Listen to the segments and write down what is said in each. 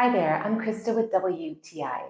Hi there, I'm Krista with WTI.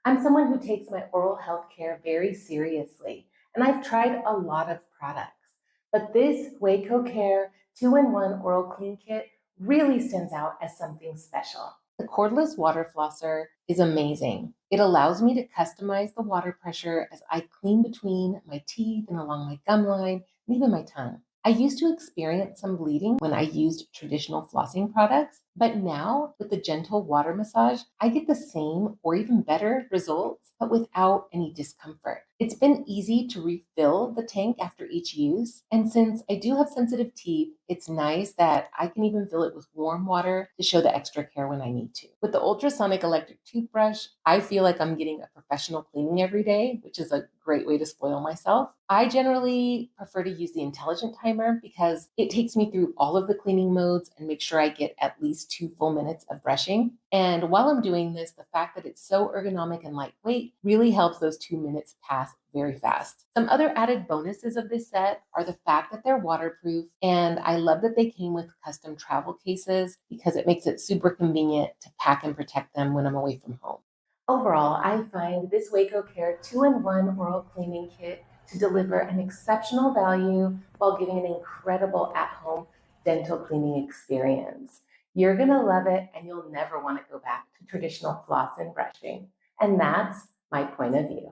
I'm someone who takes my oral health care very seriously, and I've tried a lot of products. But this HUACO Care 2-in-1 Oral Clean Kit really stands out as something special. The cordless water flosser is amazing. It allows me to customize the water pressure as I clean between my teeth and along my gum line and even my tongue. I used to experience some bleeding when I used traditional flossing products, but now with the gentle water massage, I get the same or even better results, but without any discomfort. It's been easy to refill the tank after each use, and since I do have sensitive teeth, it's nice that I can even fill it with warm water to show the extra care when I need to. With the ultrasonic electric toothbrush, I feel like I'm getting a professional cleaning every day, which is a great way to spoil myself. I generally prefer to use the intelligent timer because it takes me through all of the cleaning modes and makes sure I get at least 2 full minutes of brushing. And while I'm doing this, the fact that it's so ergonomic and lightweight really helps those 2 minutes pass very fast. Some other added bonuses of this set are the fact that they're waterproof, and I love that they came with custom travel cases because it makes it super convenient to pack and protect them when I'm away from home. Overall, I find this HUACO Care 2-in-1 Oral Cleaning Kit to deliver an exceptional value while giving an incredible at-home dental cleaning experience. You're going to love it, and you'll never want to go back to traditional floss and brushing. And that's my point of view.